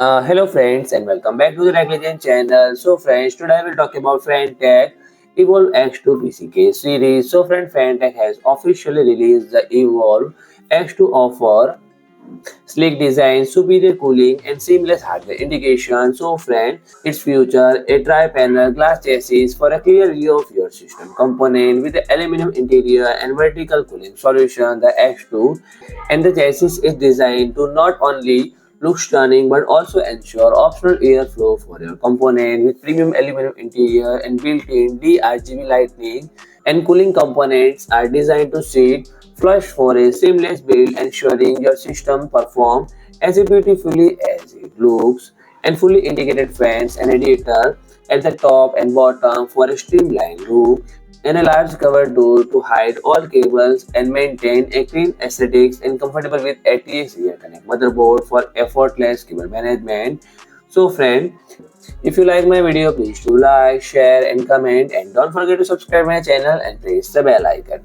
Hello friends and welcome back to the Negligent channel. So friends, today I will talk about Phanteks Evolv X2 PCK series. So Phanteks has officially released the Evolv X2 offer sleek design, superior cooling, and seamless hardware integration. So, its feature a tri-panel glass chassis for a clear view of your system component with the aluminum interior and vertical cooling solution. The X2 and the chassis is designed to not only look stunning but also ensure optional airflow for your component with premium aluminum interior and built-in D-RGB lighting and cooling components are designed to sit flush for a seamless build, ensuring your system performs as beautifully as it looks, and fully integrated fans and radiator at the top and bottom for a streamlined look, and a large cover door to hide all cables and maintain a clean aesthetics and comfortable with ATX rear connect motherboard for effortless cable management. So friend, if you like my video, please do like, share and comment, and don't forget to subscribe my channel and press the bell icon.